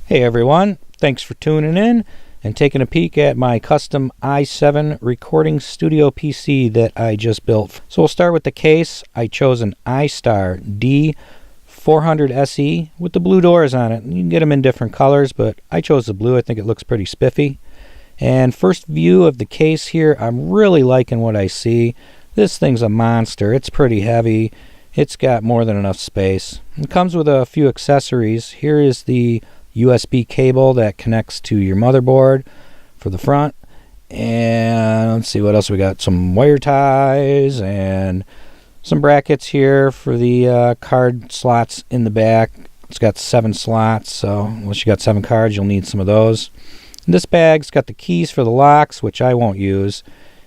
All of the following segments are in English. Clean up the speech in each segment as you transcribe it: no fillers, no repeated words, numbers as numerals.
Hey everyone, thanks for tuning in and taking a peek at my custom i7 recording studio PC that I just built. So we'll start with the case. I chose an iStar D400 SE with the blue doors on it. You can get them in different colors, but I chose the blue. I think it looks pretty spiffy. And first view of the case here, I'm really liking what I see. This thing's a monster. It's pretty heavy. It's got more than enough space. It comes with a few accessories. Here is the USB cable that connects to your motherboard for the front, and let's see what else we got. Some wire ties and some brackets here for the card slots in the back. It's got 7 slots, so once you got 7 cards you'll need some of those. And this bag's got the keys for the locks, which I won't use,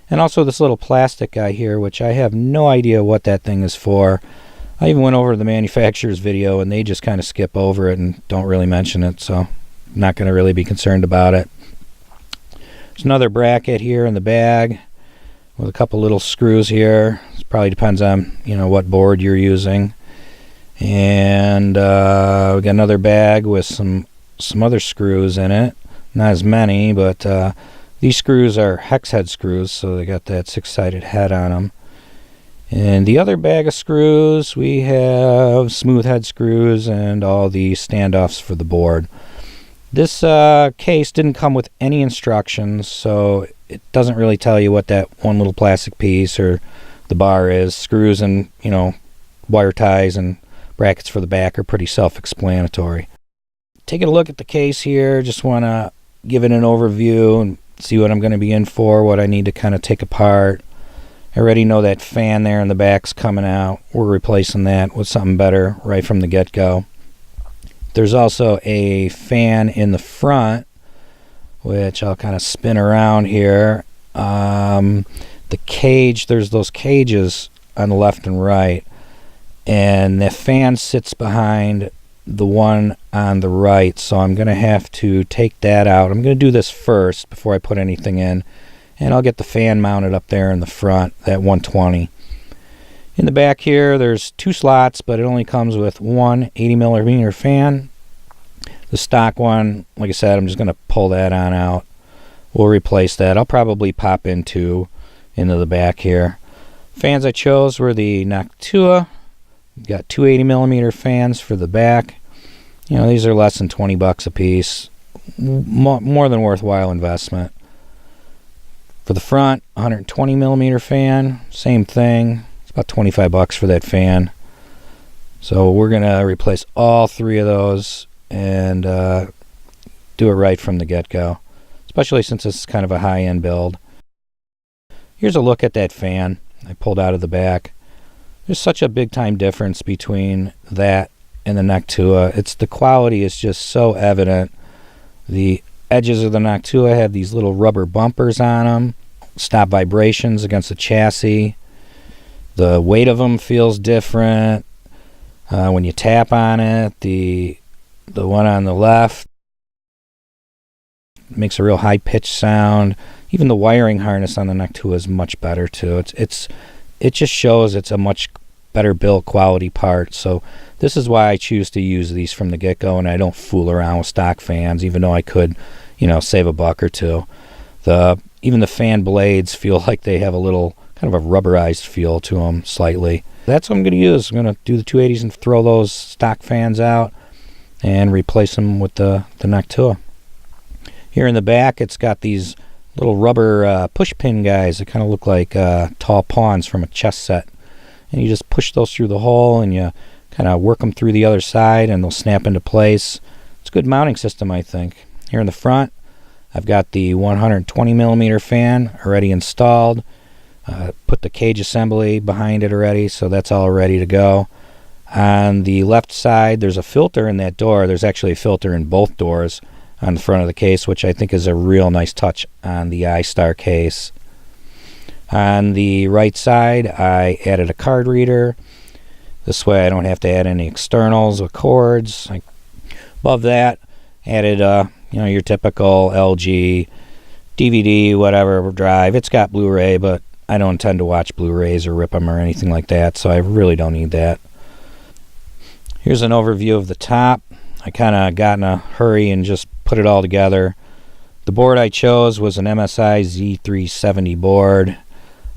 and also this little plastic guy here, which I have no idea what that thing is for. I even went over to the manufacturer's video and they just kind of skip over it and don't really mention it, so I'm not going to really be concerned about it. There's another bracket here in the bag with a couple little screws here. It probably depends on what board you're using. And we got another bag with some other screws in it. Not as many, but these screws are hex head screws, so they got that 6-sided head on them. And the other bag of screws, we have smooth head screws and all the standoffs for the board. This case didn't come with any instructions, so it doesn't really tell you what that one little plastic piece or the bar is. Screws and, wire ties and brackets for the back are pretty self-explanatory. Taking a look at the case here, just want to give it an overview and see what I'm going to be in for, what I need to kind of take apart. I already know that fan there in the back's coming out. We're replacing that with something better right from the get-go. There's also a fan in the front, which I'll kind of spin around here. The cage, there's those cages on the left and right, and the fan sits behind the one on the right, so I'm going to have to take that out. I'm going to do this first before I put anything in. And I'll get the fan mounted up there in the front, that 120. In the back here, there's 2 slots, but it only comes with one 80mm fan. The stock one, like I said, I'm just going to pull that on out. We'll replace that. I'll probably pop in 2 into the back here. Fans I chose were the Noctua. Got 2 80mm fans for the back. These are less than 20 bucks a piece. More than worthwhile investment. For the front, 120mm fan, same thing. It's about 25 bucks for that fan. So we're going to replace all 3 of those and do it right from the get-go, especially since it's kind of a high-end build. Here's a look at that fan I pulled out of the back. There's such a big-time difference between that and the Noctua. The quality is just so evident. The edges of the Noctua have these little rubber bumpers on them, stop vibrations against the chassis. The weight of them feels different when you tap on it. The one on the left makes a real high-pitched sound. Even the wiring harness on the Noctua is much better too. It just shows it's a much better built quality part. So this is why I choose to use these from the get-go, and I don't fool around with stock fans, even though I could save a buck or two. Even the fan blades feel like they have a little kind of a rubberized feel to them slightly. That's what I'm going to use. I'm going to do the 280s and throw those stock fans out and replace them with the Noctua. Here in the back, it's got these little rubber push pin guys that kind of look like tall pawns from a chess set. And you just push those through the hole and you kind of work them through the other side and they'll snap into place. It's a good mounting system, I think. Here in the front, I've got the 120mm fan already installed. Put the cage assembly behind it already, so that's all ready to go. On the left side, there's a filter in that door. There's actually a filter in both doors on the front of the case, which I think is a real nice touch on the iStar case. On the right side, I added a card reader. This way I don't have to add any externals or cords. Above that, added your typical LG DVD, whatever drive. It's got Blu-ray, but I don't intend to watch Blu-rays or rip them or anything like that, so I really don't need that. Here's an overview of the top. I kind of got in a hurry and just put it all together. The board I chose was an MSI Z370 board.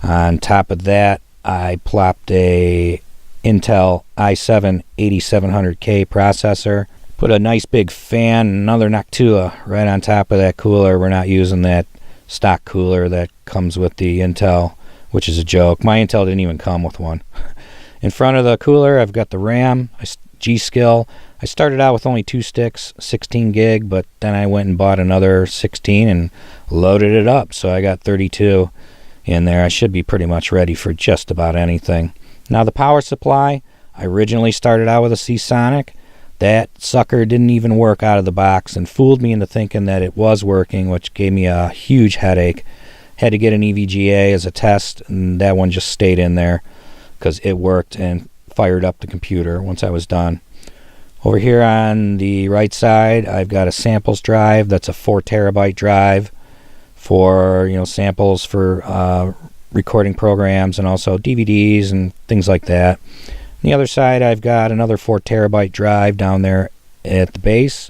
On top of that, I plopped a Intel i7 8700K processor. Put a nice big fan, another Noctua right on top of that cooler. We're not using that stock cooler that comes with the Intel, which is a joke. My Intel didn't even come with one. In front of the cooler, I've got the RAM, G-Skill. I started out with only 2 sticks, 16 gig, but then I went and bought another 16 and loaded it up. So I got 32 in there. I should be pretty much ready for just about anything. Now the power supply, I originally started out with a Seasonic. That sucker didn't even work out of the box and fooled me into thinking that it was working, which gave me a huge headache. Had to get an EVGA as a test, and that one just stayed in there because it worked and fired up the computer once I was done. Over here on the right side, I've got a samples drive. That's a 4 terabyte drive for samples for recording programs and also DVDs and things like that. On the other side, I've got another 4 terabyte drive down there at the base.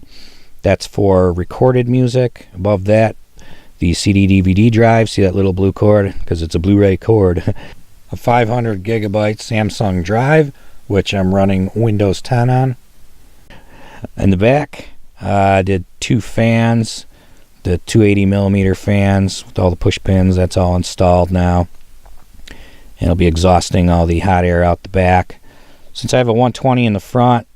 That's for recorded music. Above that, the CD DVD drive. See that little blue cord? Because it's a Blu-ray cord. A 500 gigabyte Samsung drive, which I'm running Windows 10 on. In the back, I did 2 fans, the 280 millimeter fans with all the push pins. That's all installed now. And it'll be exhausting all the hot air out the back. Since I have a 120 in the front,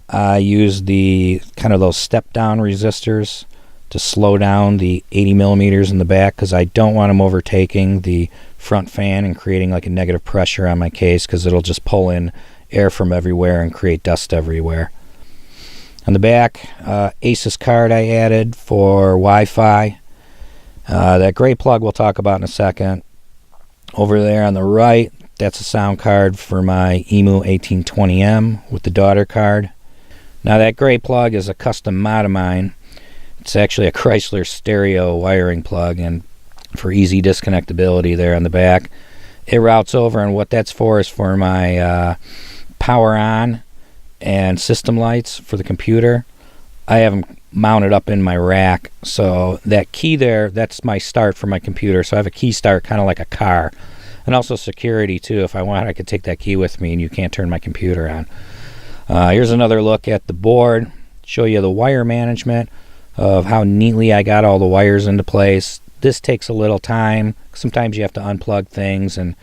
I use the kind of those step down resistors to slow down the 80 millimeters in the back because I don't want them overtaking the front fan and creating like a negative pressure on my case because it'll just pull in air from everywhere and create dust everywhere. On the back, Asus card I added for Wi-Fi. That gray plug we'll talk about in a second. Over there on the right, that's a sound card for my EMU 1820M with the daughter card. Now that gray plug is a custom mod of mine. It's actually a Chrysler stereo wiring plug, and for easy disconnectability there on the back. It routes over, and what that's for is for my power on and system lights for the computer. I have them mounted up in my rack, so that key there, that's my start for my computer. So I have a key start kind of like a car. And also security too. If I want, I could take that key with me and you can't turn my computer on. Here's another look at the board. Show you the wire management of how neatly I got all the wires into place. This takes a little time. Sometimes you have to unplug things and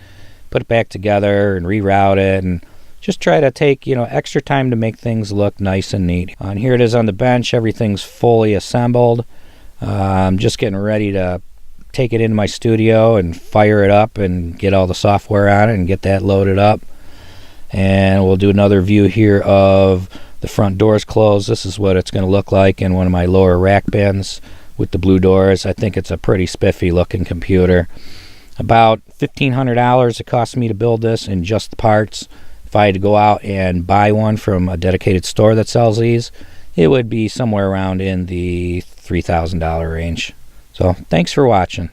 put it back together and reroute it, and just try to take extra time to make things look nice and neat. And here it is on the bench. Everything's fully assembled. I'm just getting ready to take it into my studio and fire it up and get all the software on it and get that loaded up. And we'll do another view here of the front doors closed. This is what it's going to look like in one of my lower rack bins with the blue doors. I think it's a pretty spiffy looking computer. About $1,500 it cost me to build this in just the parts. If I had to go out and buy one from a dedicated store that sells these, it would be somewhere around in the $3,000 range. So thanks for watching.